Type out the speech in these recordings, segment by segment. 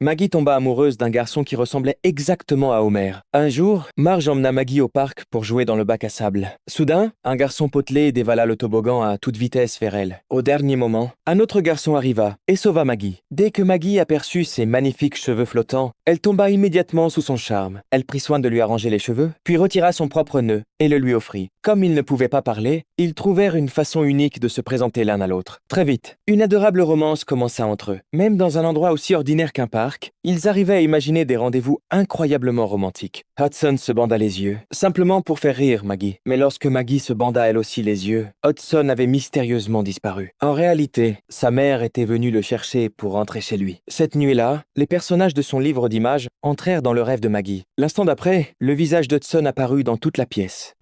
Maggie tomba amoureuse d'un garçon qui ressemblait exactement à Homer. Un jour, Marge emmena Maggie au parc pour jouer dans le bac à sable. Soudain, un garçon potelé dévala le toboggan à toute vitesse vers elle. Au dernier moment, un autre garçon arriva et sauva Maggie. Dès que Maggie aperçut ses magnifiques cheveux flottants, elle tomba immédiatement sous son charme. Elle prit soin de lui arranger les cheveux, puis retira son propre nœud et le lui offrit. Comme ils ne pouvaient pas parler, ils trouvèrent une façon unique de se présenter l'un à l'autre. Très vite, une adorable romance commença entre eux. Même dans un endroit aussi ordinaire qu'un parc, ils arrivaient à imaginer des rendez-vous incroyablement romantiques. Hudson se banda les yeux, simplement pour faire rire Maggie. Mais lorsque Maggie se banda elle aussi les yeux, Hudson avait mystérieusement disparu. En réalité, sa mère était venue le chercher pour rentrer chez lui. Cette nuit-là, les personnages de son livre d'images entrèrent dans le rêve de Maggie. L'instant d'après, le visage d'Hudson apparut dans toute la pièce.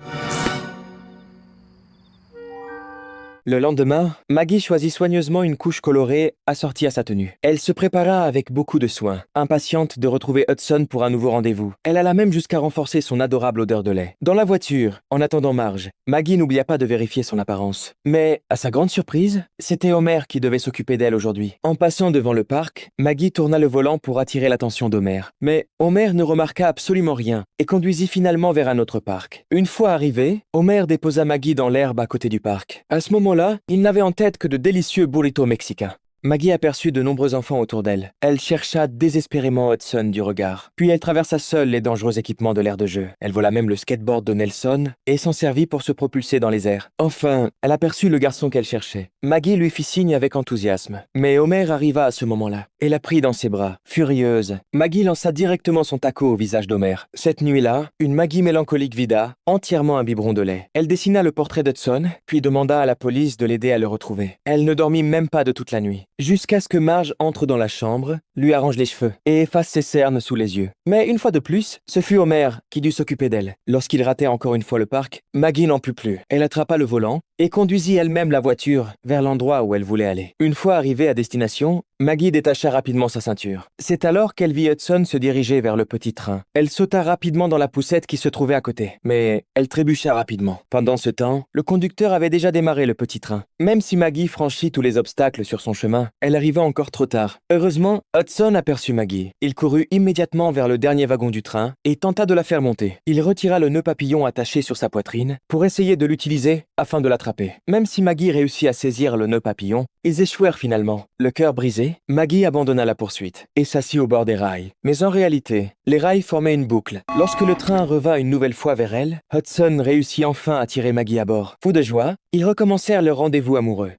Le lendemain, Maggie choisit soigneusement une couche colorée assortie à sa tenue. Elle se prépara avec beaucoup de soin, impatiente de retrouver Hudson pour un nouveau rendez-vous. Elle alla même jusqu'à renforcer son adorable odeur de lait. Dans la voiture, en attendant Marge, Maggie n'oublia pas de vérifier son apparence. Mais, à sa grande surprise, c'était Homer qui devait s'occuper d'elle aujourd'hui. En passant devant le parc, Maggie tourna le volant pour attirer l'attention d'Homer. Mais Homer ne remarqua absolument rien et conduisit finalement vers un autre parc. Une fois arrivé, Homer déposa Maggie dans l'herbe à côté du parc. À ce moment-là, il n'avait en tête que de délicieux burritos mexicains. Maggie aperçut de nombreux enfants autour d'elle. Elle chercha désespérément Hudson du regard. Puis elle traversa seule les dangereux équipements de l'aire de jeu. Elle vola même le skateboard de Nelson et s'en servit pour se propulser dans les airs. Enfin, elle aperçut le garçon qu'elle cherchait. Maggie lui fit signe avec enthousiasme. Mais Homer arriva à ce moment-là et la prit dans ses bras. Furieuse, Maggie lança directement son taco au visage d'Homer. Cette nuit-là, une Maggie mélancolique vida entièrement un biberon de lait. Elle dessina le portrait d'Hudson, puis demanda à la police de l'aider à le retrouver. Elle ne dormit même pas de toute la nuit. Jusqu'à ce que Marge entre dans la chambre, lui arrange les cheveux et efface ses cernes sous les yeux. Mais une fois de plus, ce fut Homer qui dut s'occuper d'elle. Lorsqu'il ratait encore une fois le parc, Maggie n'en put plus. Elle attrapa le volant et conduisit elle-même la voiture vers l'endroit où elle voulait aller. Une fois arrivée à destination, Maggie détacha rapidement sa ceinture. C'est alors qu'elle vit Hudson se diriger vers le petit train. Elle sauta rapidement dans la poussette qui se trouvait à côté, mais elle trébucha rapidement. Pendant ce temps, le conducteur avait déjà démarré le petit train. Même si Maggie franchit tous les obstacles sur son chemin, elle arriva encore trop tard. Heureusement, Hudson aperçut Maggie. Il courut immédiatement vers le dernier wagon du train et tenta de la faire monter. Il retira le nœud papillon attaché sur sa poitrine pour essayer de l'utiliser afin de l'attraper. Même si Maggie réussit à saisir le nœud papillon, ils échouèrent finalement. Le cœur brisé, Maggie abandonna la poursuite et s'assit au bord des rails. Mais en réalité, les rails formaient une boucle. Lorsque le train revint une nouvelle fois vers elle, Hudson réussit enfin à tirer Maggie à bord. Fou de joie, ils recommencèrent leur rendez-vous amoureux.